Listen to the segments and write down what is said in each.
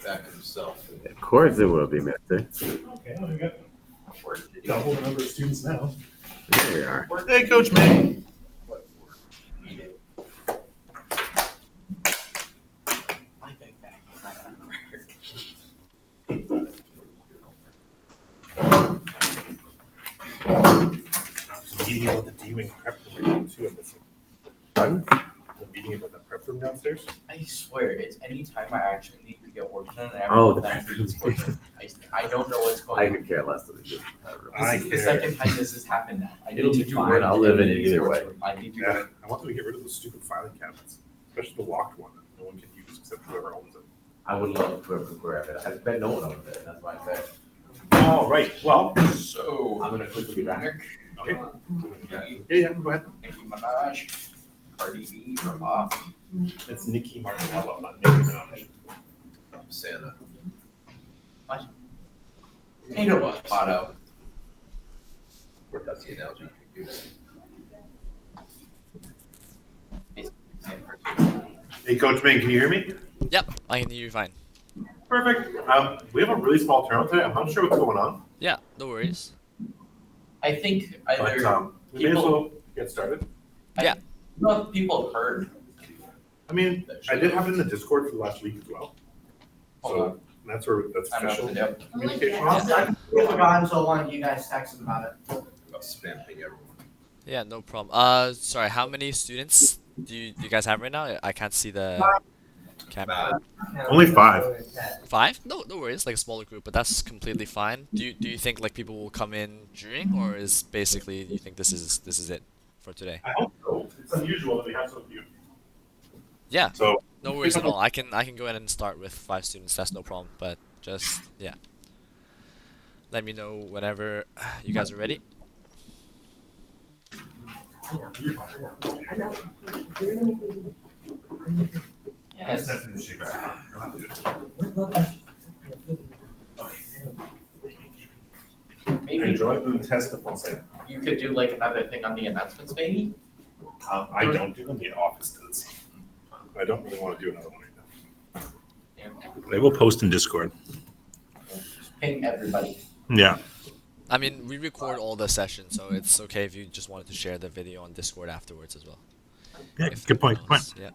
Back himself. Of course it will be, mister. Okay, well, we got double the number of students now. There we are. Hey, Coach May. Meeting about the D-wing prep room too. Pardon? The meeting about the prep room downstairs. I swear, it's any time I actually need to get work done. And Oh, the I don't know what's I going on. could care less than this. I This is the care. second time this has happened now. I It'll need be to do fine, work I'll in live in any it either sports way. room. I need to Yeah, I want them to get rid of those stupid filing cabinets, especially the locked one that no one can use except whoever owns it. I would love to grab it. I bet no one owns it. That's why I said. All right. Well, So, I'm gonna quickly be back. okay. Yeah, go ahead. Nicki Minaj, Cardi B, from off. It's Nikki Martinello, not Nicki Minaj. Santa. What? Ain't no Auto. That's the analogy you could use. Hey, Coach Ming, can you hear me? Yep, I can hear you fine. Perfect. We have a really small turnout today. I'm not sure what's going on, Yeah, no worries. I think but either we may as well get started. not people have heard. I mean, I did have it in the Discord for the last week as well. Hold So on. that's where that's I don't know official what to do. communication. I forgot until one of you guys texted about it. About spamming everyone. Yeah, no problem. Sorry, how many students do you guys have right now? I can't see the camera. Only 5. 5? No, no worries. Like a smaller group, but that's completely fine. Do you think like people will come in during, or is basically you think this is it for today? I hope so. It's unusual that we have so few. Yeah, So no worries at all. I can go ahead and start with 5 students. That's no problem. But just yeah, let me know whenever you guys are ready. Yes. Maybe enjoy the test of one you could do like another thing on the announcements, maybe? I don't do them. The office does. I don't really want to do another one right now. They will post in Discord. Ping everybody. Yeah. I mean, we record all the sessions, so it's okay if you just wanted to share the video on Discord afterwards as well. Yeah. If Good point. nothing Good point. else, Yeah.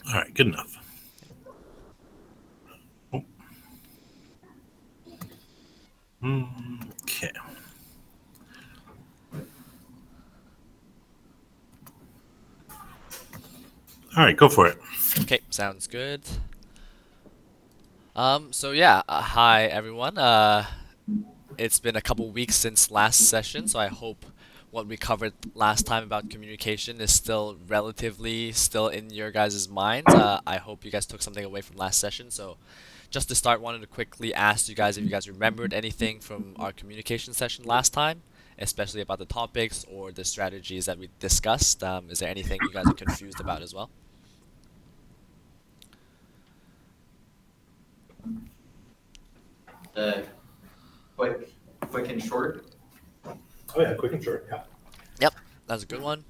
All right. Good enough. Oh. Okay. All right. Go for it. Okay, sounds good. So yeah, hi everyone. It's been a couple weeks since last session, so I hope what we covered last time about communication is still relatively still in your guys' minds. I hope you guys took something away from last session. So just to start, wanted to quickly ask you guys if you guys remembered anything from our communication session last time, especially about the topics or the strategies that we discussed. Is there anything you guys are confused about as well? The quick and short. Oh yeah. Quick and short. Yeah. That's a good one.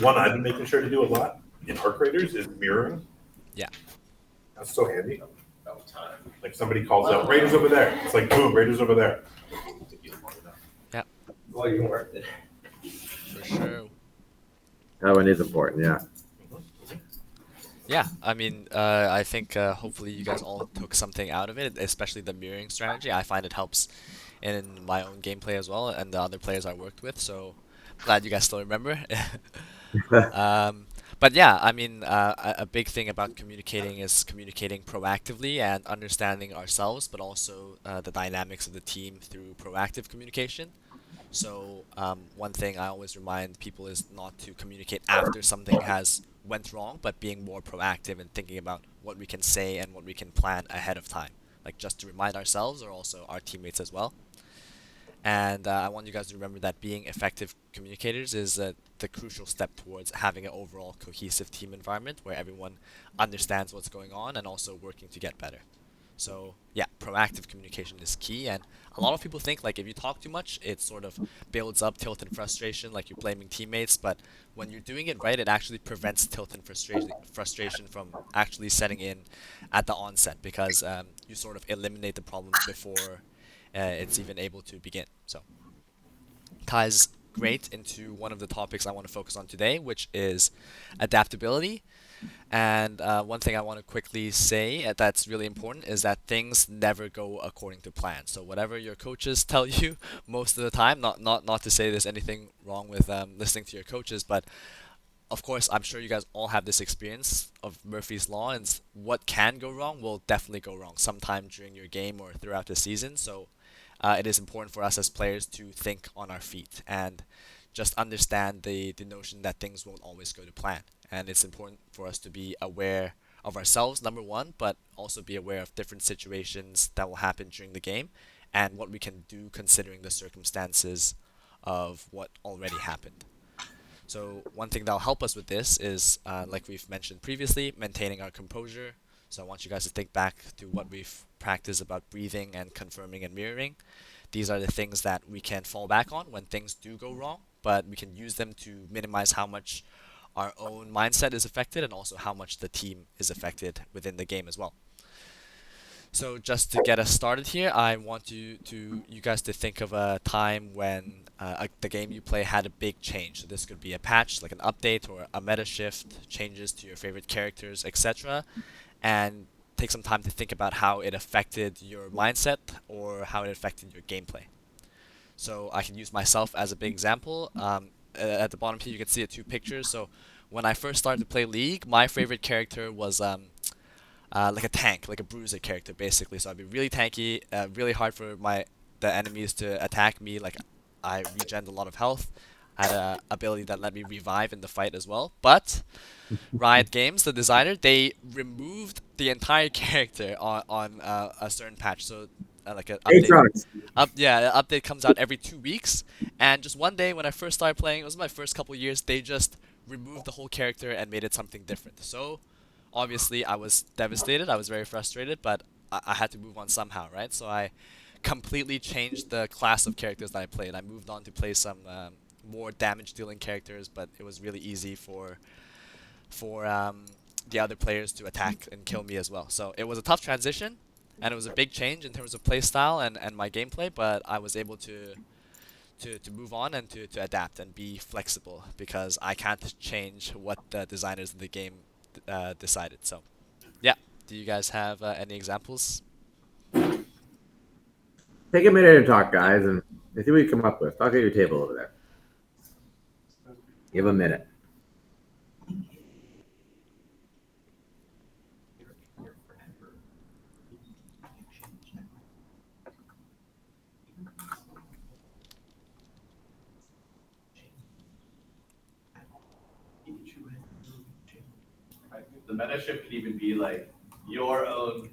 One I've been making sure to do a lot in Arc Raiders is mirroring. Yeah. That's so handy. About time. Like somebody calls out Raiders over there. It's like boom, Raiders over there. Yeah. Well, you worked it. For sure. That one is important, yeah. Yeah, I mean, I think hopefully you guys all took something out of it, especially the mirroring strategy. I find it helps in my own gameplay as well, and the other players I worked with. So glad you guys still remember. But yeah, I mean, a big thing about communicating is communicating proactively and understanding ourselves, but also the dynamics of the team through proactive communication. So one thing I always remind people is not to communicate after something has went wrong, but being more proactive and thinking about what we can say and what we can plan ahead of time, like just to remind ourselves or also our teammates as well. And I want you guys to remember that being effective communicators is the crucial step towards having an overall cohesive team environment where everyone understands what's going on and also working to get better. So yeah, proactive communication is key, and a lot of people think like if you talk too much, it sort of builds up tilt and frustration, like you're blaming teammates. But when you're doing it right, it actually prevents tilt and frustration from actually setting in at the onset because you sort of eliminate the problem before it's even able to begin. So ties great into one of the topics I want to focus on today, which is adaptability. And one thing I want to quickly say that's really important is that things never go according to plan. So whatever your coaches tell you most of the time, not to say there's anything wrong with listening to your coaches, but of course I'm sure you guys all have this experience of Murphy's Law, and what can go wrong will definitely go wrong sometime during your game or throughout the season. So it is important for us as players to think on our feet and just understand the notion that things won't always go to plan. And it's important for us to be aware of ourselves, number one, but also be aware of different situations that will happen during the game and what we can do considering the circumstances of what already happened. So one thing that'll help us with this is, like we've mentioned previously, maintaining our composure. So I want you guys to think back to what we've practiced about breathing and confirming and mirroring. These are the things that we can fall back on when things do go wrong, but we can use them to minimize how much our own mindset is affected and also how much the team is affected within the game as well. So just to get us started here, I want you guys to think of a time when the game you play had a big change. So this could be a patch, like an update or a meta shift, changes to your favorite characters, etc. And take some time to think about how it affected your mindset or how it affected your gameplay. So I can use myself as a big example. At the bottom here, you can see the two pictures. So when I first started to play League, my favorite character was like a tank, like a bruiser character, basically. So I'd be really tanky, really hard for the enemies to attack me. Like I regened a lot of health. I had a ability that let me revive in the fight as well. But Riot Games, the designer, they removed the entire character on a certain patch. So like an update. The update comes out every 2 weeks, and just one day when I first started playing, it was my first couple years, they just removed the whole character and made it something different. So obviously I was devastated, I was very frustrated, but I had to move on somehow, right? So I completely changed the class of characters that I played. I moved on to play some more damage dealing characters, but it was really easy for the other players to attack and kill me as well. So it was a tough transition, and it was a big change in terms of playstyle and my gameplay, but I was able to move on and to adapt and be flexible because I can't change what the designers in the game decided. So yeah, do you guys have any examples? Take a minute and talk, guys, and see what you come up with. Talk at your table over there. Give a minute. The meta shift could even be like your own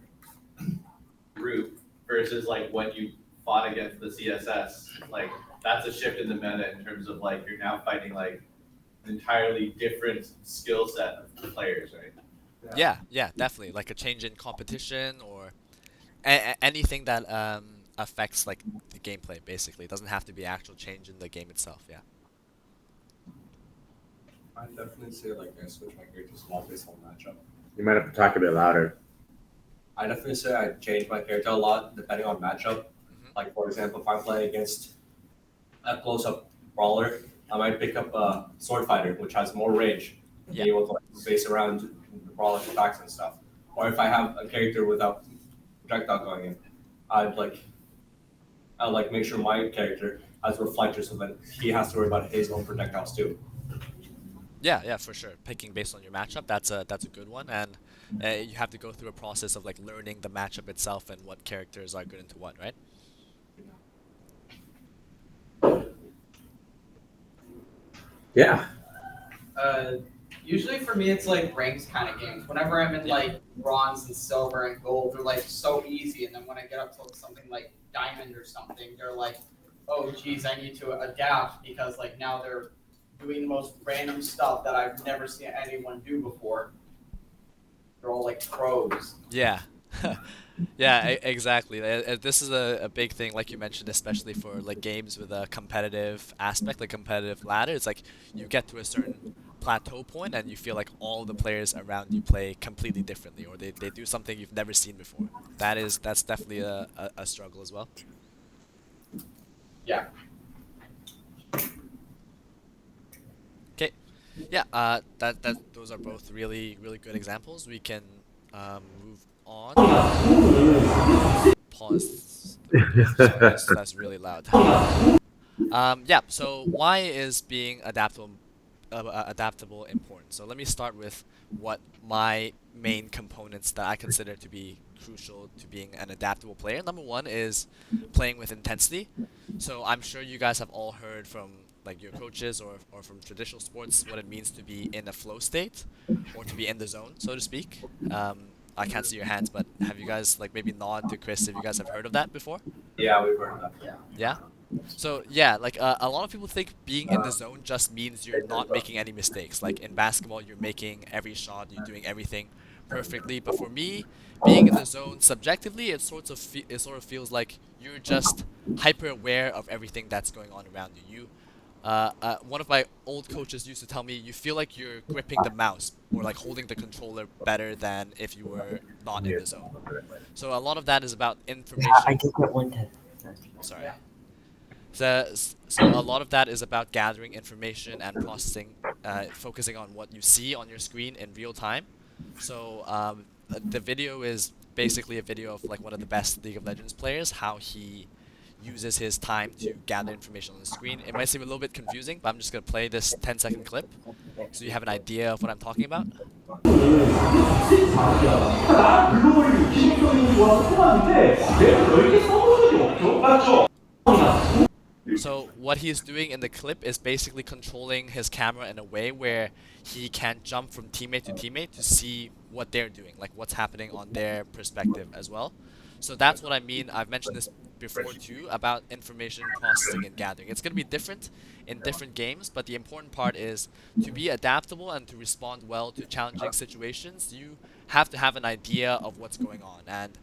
group versus like when you fought against the CSS. Like that's a shift in the meta in terms of like you're now fighting like an entirely different skill set of players, right? Yeah, definitely. Like a change in competition or anything that affects like the gameplay. Basically, it doesn't have to be actual change in the game itself. Yeah. I'd definitely say like I switch my characters a lot based on matchup. You might have to talk a bit louder. I definitely say I change my character a lot depending on matchup. Like for example, if I'm playing against a close-up brawler, I might pick up a sword fighter, which has more range, and be able to like, base around the brawler's attacks and stuff. Or if I have a character without projectile going in, I'd make sure my character has reflector so that he has to worry about his own projectiles too. Yeah, for sure. Picking based on your matchup, that's a good one, and you have to go through a process of like learning the matchup itself and what characters are good into what, right? Yeah. Usually for me, it's like ranked kind of games. Whenever I'm in like bronze and silver and gold, they're like so easy. And then when I get up to something like diamond or something, they're like, oh, geez, I need to adapt because like now they're doing the most random stuff that I've never seen anyone do before. They're all like pros. Yeah. Yeah, exactly. This is a big thing, like you mentioned, especially for like games with a competitive aspect, like competitive ladder. It's like you get to a certain plateau point and you feel like all the players around you play completely differently, or they do something you've never seen before. That's definitely a struggle as well. Yeah. Okay. Yeah, that those are both really good examples. We can move on. Pause. That's really loud. Yeah. So why is being adaptable important? So let me start with what my main components that I consider to be crucial to being an adaptable player. Number one is playing with intensity. So I'm sure you guys have all heard from like your coaches or from traditional sports what it means to be in a flow state or to be in the zone, so to speak. I can't see your hands, but have you guys like maybe nod to Chris if you guys have heard of that before? Yeah, we've heard of that. Yeah? So yeah, like a lot of people think being in the zone just means you're not making any mistakes. Like in basketball, you're making every shot, you're doing everything perfectly. But for me, being in the zone subjectively, it sort of feels like you're just hyper aware of everything that's going on around you. One of my old coaches used to tell me you feel like you're gripping the mouse or like holding the controller better than if you were not in the zone. So a lot of that is about information. I just got one test. Sorry. So a lot of that is about gathering information and processing, focusing on what you see on your screen in real time. So the video is basically a video of like one of the best League of Legends players, how he uses his time to gather information on the screen. It might seem a little bit confusing, but I'm just going to play this 10-second clip so you have an idea of what I'm talking about. So what he's doing in the clip is basically controlling his camera in a way where he can jump from teammate to teammate to see what they're doing, like what's happening on their perspective as well. So that's what I mean. I've mentioned this before too about information processing and gathering. It's going to be different in different games, but the important part is to be adaptable and to respond well to challenging situations. You have to have an idea of what's going on, and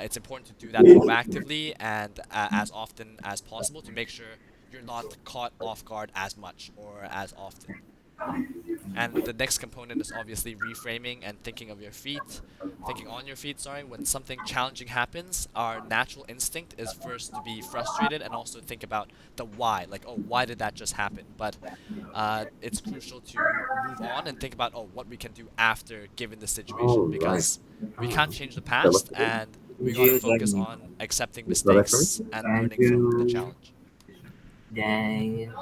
it's important to do that proactively and as often as possible to make sure you're not caught off guard as much or as often. And the next component is obviously reframing and thinking on your feet. When something challenging happens, our natural instinct is first to be frustrated and also think about the why, like, oh, why did that just happen? But it's crucial to move on and think about, oh, what we can do after given the situation, because we can't change the past and we gotta focus on accepting mistakes and learning from the challenge. Dang.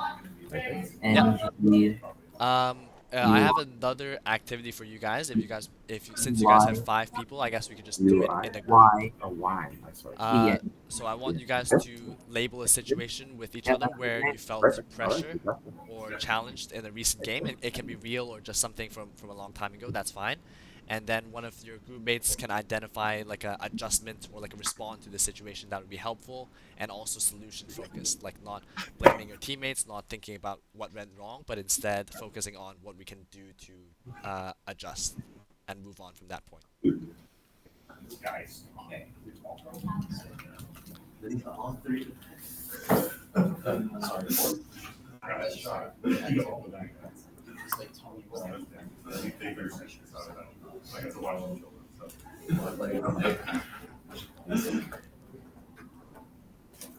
I have another activity for you guys. Since you guys have 5 people, I guess we could just do it in a group. Why? So I want you guys to label a situation with each other where you felt pressure or challenged in a recent game. It can be real or just something from a long time ago. That's fine. And then one of your group mates can identify like a adjustment or like a response to the situation that would be helpful, and also solution focused, like not blaming your teammates, not thinking about what went wrong, but instead focusing on what we can do to adjust and move on from that point. Guys.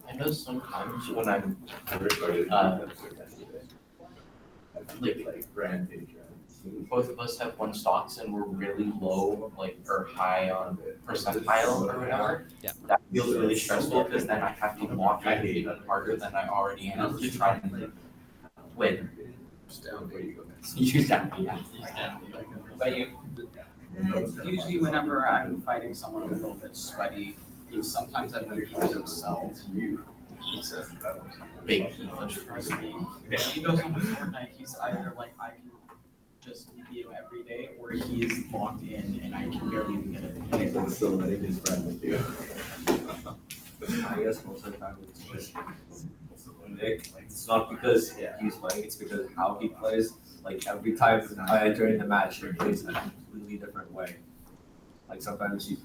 I know sometimes when I'm both of us have one stocks and we're really low, like, or high on percentile or whatever. Yeah. That feels really stressful because then I have to walk even harder than I already am to try and win. Use that. Yeah. But usually whenever I'm fighting someone a little bit sweaty, sometimes I think he themselves. He's a big push for me. If he goes on Fortnite, he's either like I can just beat him every day, or he is locked in and I can barely even get it. I'm still letting his friend with you. I guess most of the time it's just Nick. It's not because he's playing, it's because how he plays. Like every time I enter in the match, he plays in a completely different way. Like sometimes he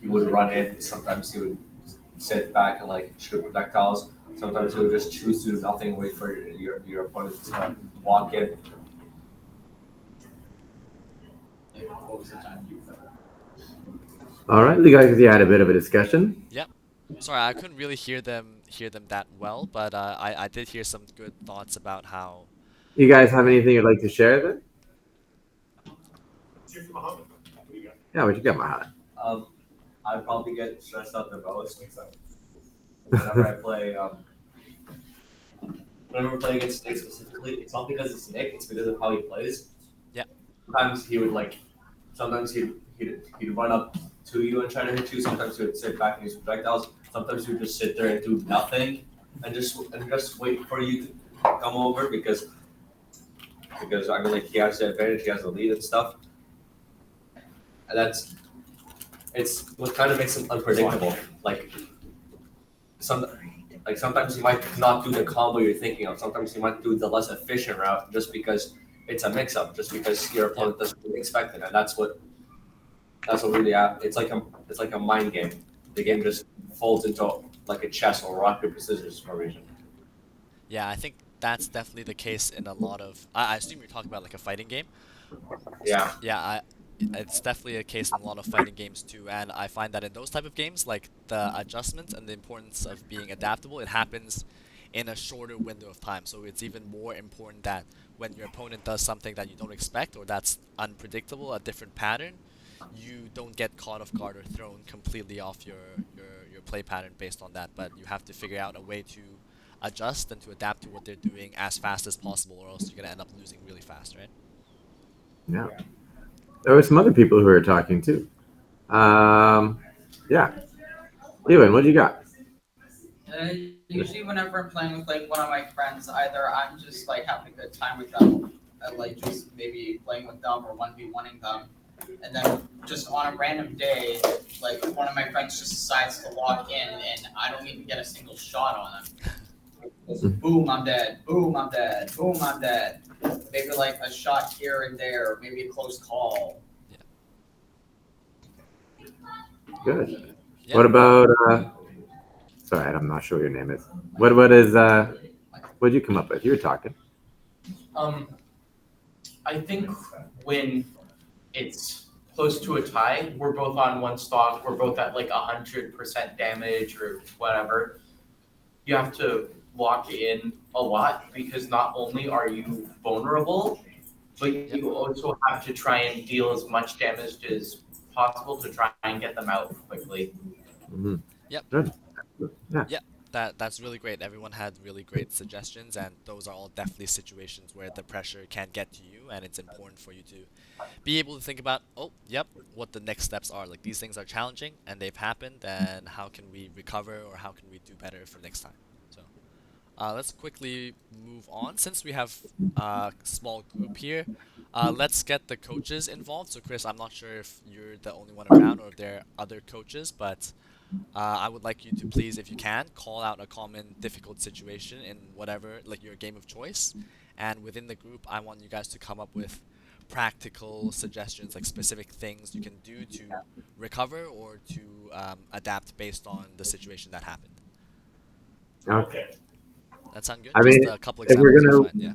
would run in, sometimes he would sit back and like shoot projectiles. Sometimes he would just choose to do nothing, wait for your opponent to walk in. What was the time you felt? All right, you guys had a bit of a discussion. Sorry, I couldn't really hear them that well, but I did hear some good thoughts about how. You guys have anything you'd like to share then? Yeah, what you got, Mahat? I probably get stressed out the most whenever I play. Whenever I play against Nick specifically, it's not because it's Nick; it's because of how he plays. Yeah. Sometimes he would Sometimes he'd run up to you and try to hit you. Sometimes he would sit back and use projectiles. Sometimes he would just sit there and do nothing and just wait for you to come over because I mean like he has the advantage, he has the lead and stuff. And it's what kind of makes him unpredictable. Sometimes he might not do the combo you're thinking of. Sometimes he might do the less efficient route just because it's a mix-up, just because your opponent doesn't really expect it, and that's what really it's like a mind game. The game just folds into like a chess or rock paper scissors formation. Yeah, I think that's definitely the case in a lot of. I assume you're talking about like a fighting game. Yeah. Yeah, it's definitely a case in a lot of fighting games too, and I find that in those type of games, like the adjustments and the importance of being adaptable, it happens in a shorter window of time. So it's even more important that when your opponent does something that you don't expect or that's unpredictable, a different pattern, you don't get caught off guard or thrown completely off your play pattern based on that. But you have to figure out a way to adjust and to adapt to what they're doing as fast as possible, or else you're gonna end up losing really fast, right? Yeah. There were some other people who were talking too. Yeah. Ewan, what do you got? Usually whenever I'm playing with like one of my friends, either I'm just like having a good time with them, like just maybe playing with them or 1v1ing them, and then just on a random day, like one of my friends just decides to lock in and I don't even get a single shot on him. Boom, I'm dead. Boom, I'm dead. Boom, I'm dead. Maybe like a shot here and there, maybe a close call. Good. Yeah. What about sorry, I'm not sure what your name is. What what'd you come up with? You were talking. I think when it's close to a tie, we're both on one stock, we're both at like 100% damage or whatever. You have to lock in a lot because not only are you vulnerable, but you also have to try and deal as much damage as possible to try and get them out quickly. Mm-hmm. Yep. Good. Yeah. Yep. That's really great. Everyone had really great suggestions, and those are all definitely situations where the pressure can get to you, and it's important for you to be able to think about, oh, yep, what the next steps are. Like, these things are challenging, and they've happened, and how can we recover, or how can we do better for next time? So, let's quickly move on. Since we have a small group here, let's get the coaches involved. So, Chris, I'm not sure if you're the only one around, or if there are other coaches, but I would like you to please, if you can, call out a common difficult situation in whatever, like your game of choice. And within the group, I want you guys to come up with practical suggestions, like specific things you can do to recover or to adapt based on the situation that happened. Okay. That sound good? I Just mean, a couple if we're examples. gonna- Is fine. Yeah.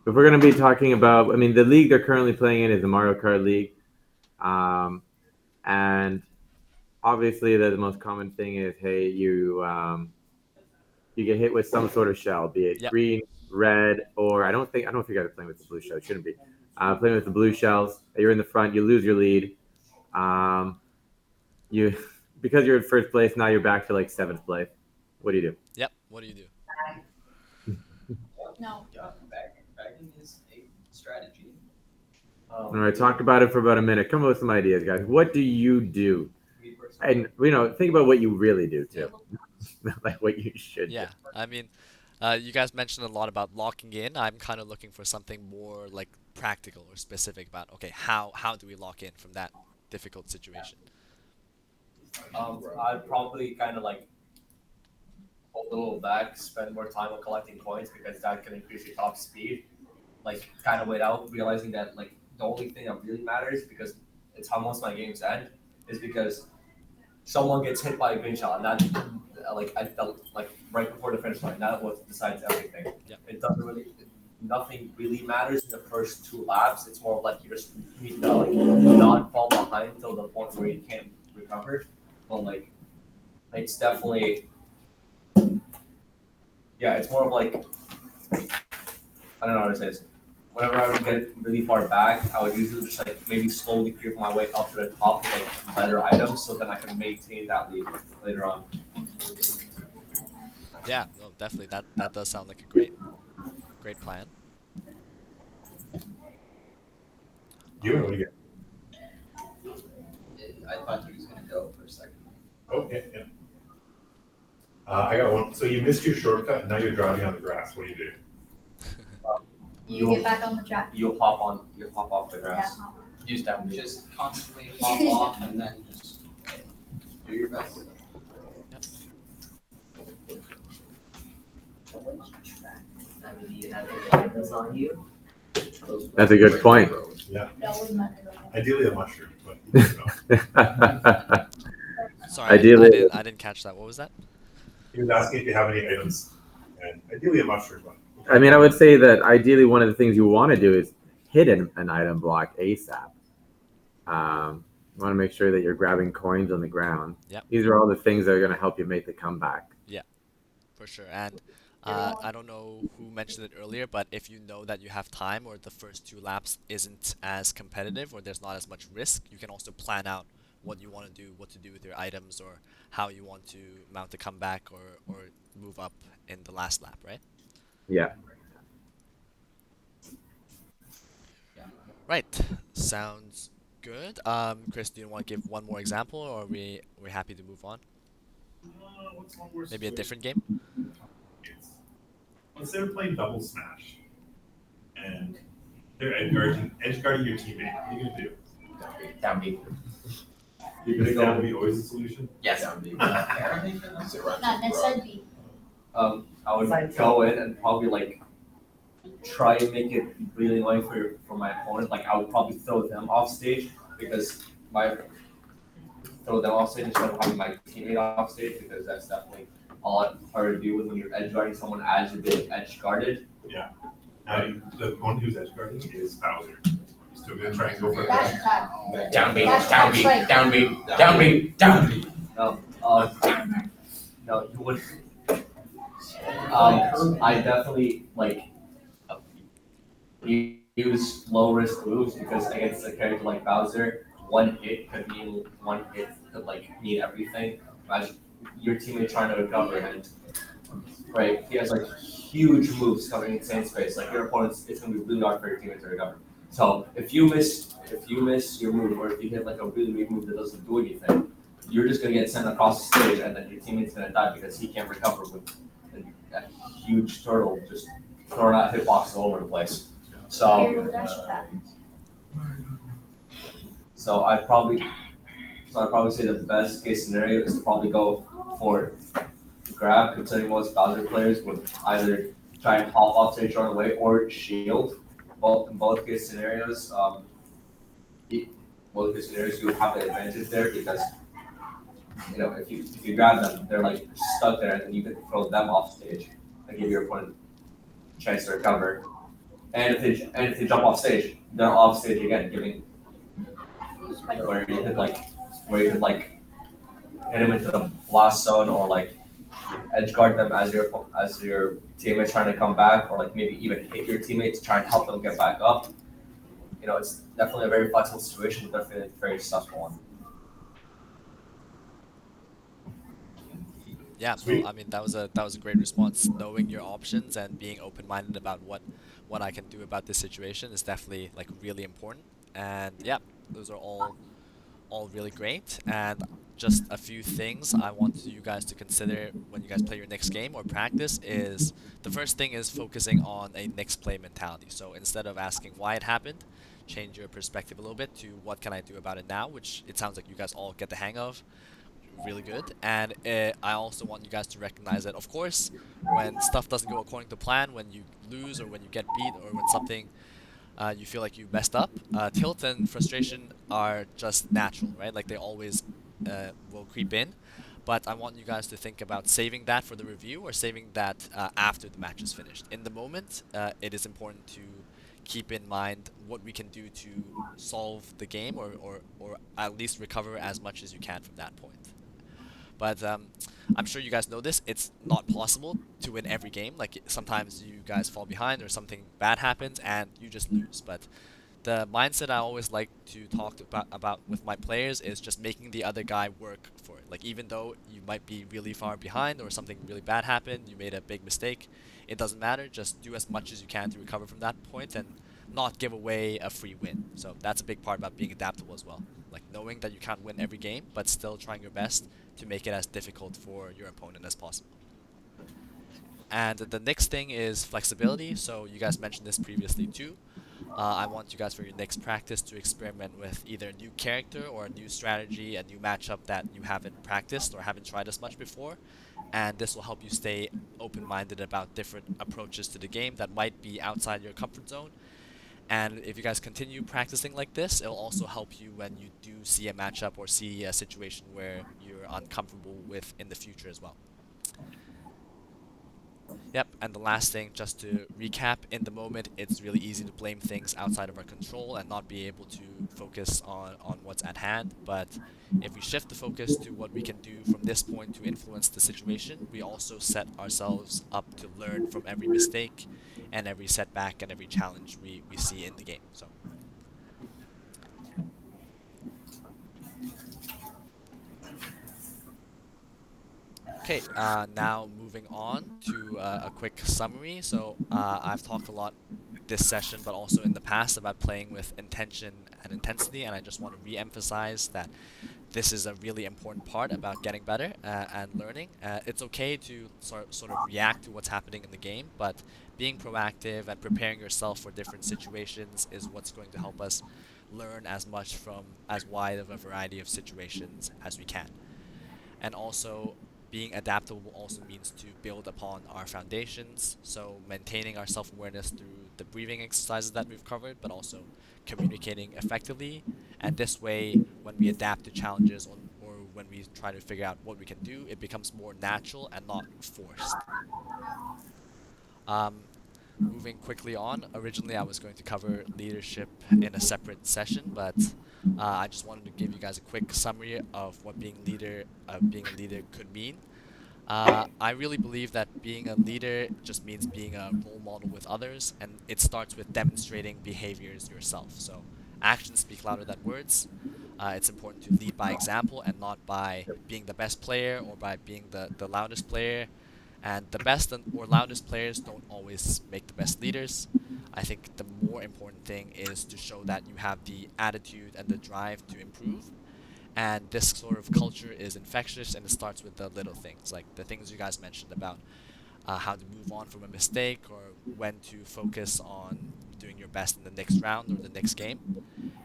If we're going to be talking about, I mean, the league they're currently playing in is the Mario Kart League. And obviously the most common thing is, hey, you get hit with some sort of shell, be it green, red, or I don't know if you guys are playing with the blue shell. It shouldn't be. Playing with the blue shells, you're in the front, you lose your lead. Because you're in first place, now you're back to like 7th place. What do you do? Yep. What do you do? No. Yeah, bagging is a strategy. All right, talk about it for about a minute. Come up with some ideas, guys. What do you do? Me personally. And think about what you really do too, like what you should Yeah, I mean, you guys mentioned a lot about locking in. I'm kind of looking for something more like practical or specific about, okay, how do we lock in from that difficult situation? I'd probably kind of like hold a little back, spend more time on collecting coins because that can increase your top speed. Like kind of wait out, realizing that like the only thing that really matters because it's how most of my games end is because someone gets hit by a green shot and that like I felt like right before the finish line. That what decides everything. Yep. It doesn't really. Nothing really matters in the first 2 laps. It's more of like you just need to like not fall behind till the point where you can't recover. But like, it's definitely, yeah, it's more of like, I don't know how to say this. Whenever I would get really far back, I would usually just like maybe slowly creep my way up to the top with like better items, so then I can maintain that lead later on. Yeah, no, definitely. That does sound like a great plan. You what do you get? I thought he was gonna go for a second. Oh, yeah. I got one. So you missed your shortcut, and now you're driving on the grass. What do you do? You get back on the track. You hop off the grass. Use that. Just constantly pop off and then just do your best. I mean, do you have any items on you? That's a good point. That would matter. Ideally a mushroom, but you know. Sorry, Ideally- I didn't catch that. What was that? He was asking if you have any items, and ideally a mushroom. But I mean, I would say that ideally one of the things you want to do is hit an item block ASAP. You want to make sure that you're grabbing coins on the ground. Yep. These are all the things that are going to help you make the comeback. For sure. And I don't know who mentioned it earlier, but if you know that you have time or the first 2 laps isn't as competitive or there's not as much risk, you can also plan out what you want to do, what to do with your items, or how you want to mount a comeback or move up in the last lap, right? Yeah. Right. Sounds good. Chris, do you want to give one more example, or are we're happy to move on? what's one more Maybe a situation? different game? Let's say we're playing double smash, and they're edge guarding your teammate. What are you gonna do? Down B. You're gonna Is that go. be always the solution? Yes. Not necessarily. I would go in and probably like try and make it really annoying for my opponent. Like I would probably throw them off stage because throw them off stage instead of having my teammate off stage because that's definitely a lot harder to deal with when you're edge guarding someone as you're being edge guarded. Now, the one who's edge guarding is Bowser. He's still gonna try and go for it. Dash attack. Down B. That's Down B. right. Down B. Down B. Down B. No, you would. I definitely like use low risk moves because against a character like Bowser, one hit could like mean everything. Imagine your teammate trying to recover and right, he has like huge moves coming in insane space. Like your opponent's, it's gonna be really hard for your teammate to recover. So if you miss your move or if you hit like a really weak move that doesn't do anything, you're just gonna get sent across the stage and then your teammate's gonna die because he can't recover with a huge turtle just throwing out hitboxes all over the place. So Dash attack. I'd probably say the best case scenario is to probably go for grab, considering most Bowser players would either try and hop off stage run away or shield. In both case scenarios, you have the advantage there because if you grab them, they're like stuck there, and then you can throw them off stage and give your opponent a chance to recover. And if they jump off stage, they're off stage again, giving where you could hit them into the blast zone or like edge guard them as your teammate's trying to come back, or like maybe even hit your teammate to try and help them get back up. It's definitely a very flexible situation, but definitely a very stressful one. Yeah, Sweet. no, I mean that was a great response. Knowing your options and being open-minded about what I can do about this situation is definitely like really important. And yeah, those are all really great. And just a few things I want you guys to consider when you guys play your next game or practice is the first thing is focusing on a next play mentality. So instead of asking why it happened, change your perspective a little bit to what can I do about it now, which it sounds like you guys all get the hang of really good. And I also want you guys to recognize that, of course, when stuff doesn't go according to plan, when you lose or when you get beat or when something you feel like you messed up, tilt and frustration are just natural, right? Like they always will creep in. But I want you guys to think about saving that for the review or saving that after the match is finished. In the moment, it is important to keep in mind what we can do to solve the game or at least recover as much as you can from that point. But I'm sure you guys know this. It's not possible to win every game. Like sometimes you guys fall behind or something bad happens and you just lose. But the mindset I always like to talk about with my players is just making the other guy work for it. Like even though you might be really far behind or something really bad happened, you made a big mistake, it doesn't matter. Just do as much as you can to recover from that point and not give away a free win. So that's a big part about being adaptable as well. Like knowing that you can't win every game, but still trying your best to make it as difficult for your opponent as possible. And the next thing is flexibility. So you guys mentioned this previously too. I want you guys for your next practice to experiment with either a new character or a new strategy, a new matchup that you haven't practiced or haven't tried as much before. And this will help you stay open-minded about different approaches to the game that might be outside your comfort zone. And if you guys continue practicing like this, it'll also help you when you do see a matchup or see a situation where you're uncomfortable with in the future as well. Yep, and the last thing, just to recap, in the moment, it's really easy to blame things outside of our control and not be able to focus on what's at hand. But if we shift the focus to what we can do from this point to influence the situation, we also set ourselves up to learn from every mistake and every setback and every challenge we see in the game. So. Okay, now moving on to a quick summary. So I've talked a lot this session, but also in the past about playing with intention and intensity, and I just want to re-emphasize that this is a really important part about getting better and learning. It's okay to sort of react to what's happening in the game, but being proactive and preparing yourself for different situations is what's going to help us learn as much from as wide of a variety of situations as we can. And also, being adaptable also means to build upon our foundations, so maintaining our self-awareness through the breathing exercises that we've covered, but also communicating effectively. And this way, when we adapt to challenges or when we try to figure out what we can do, it becomes more natural and not forced. Moving quickly on, originally I was going to cover leadership in a separate session, but I just wanted to give you guys a quick summary of what being a leader could mean. I really believe that being a leader just means being a role model with others, and it starts with demonstrating behaviors yourself. So actions speak louder than words. It's important to lead by example and not by being the best player or by being the loudest player. And the best or loudest players don't always make the best leaders. I think the more important thing is to show that you have the attitude and the drive to improve. And this sort of culture is infectious, and it starts with the little things, like the things you guys mentioned about how to move on from a mistake or when to focus on doing your best in the next round or the next game.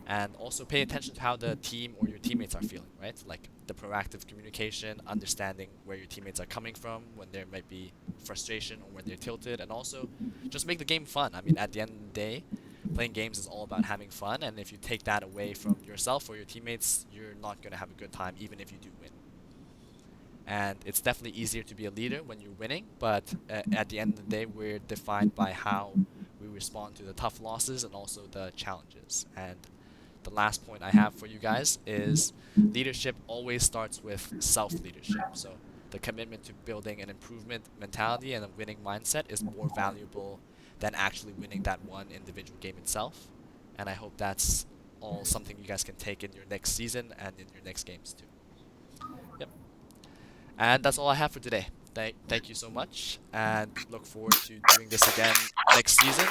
And also pay attention to how the team or your teammates are feeling, right? Like the proactive communication, understanding where your teammates are coming from when there might be frustration or when they're tilted, and also just make the game fun. I mean, at the end of the day, playing games is all about having fun, and if you take that away from yourself or your teammates, you're not going to have a good time, even if you do win. And it's definitely easier to be a leader when you're winning, but at the end of the day, we're defined by how we respond to the tough losses and also the challenges. And the last point I have for you guys is leadership always starts with self-leadership. So the commitment to building an improvement mentality and a winning mindset is more valuable than actually winning that one individual game itself. And I hope that's all something you guys can take in your next season and in your next games too. Yep. And that's all I have for today. Thank you so much, and look forward to doing this again next season.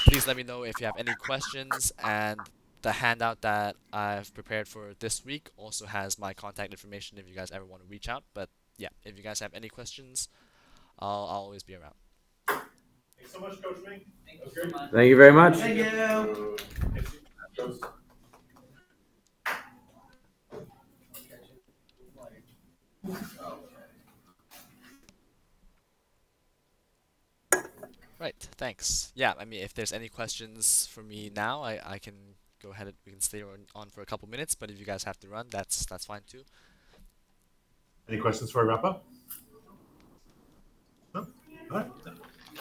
Please let me know if you have any questions, and the handout that I've prepared for this week also has my contact information if you guys ever want to reach out. But yeah, if you guys have any questions, I'll always be around. Thanks so much, Coach Ming. Thank you so much. Thank you very much. Thank you. Right, thanks. Yeah, I mean, if there's any questions for me now, I can go ahead and we can stay on for a couple minutes. But if you guys have to run, that's fine too. Any questions before I wrap up? No? All right.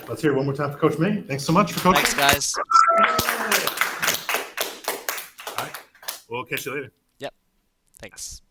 Let's hear it one more time for Coach Ming. Thanks so much for coaching. Thanks, guys. All right. We'll catch you later. Thanks.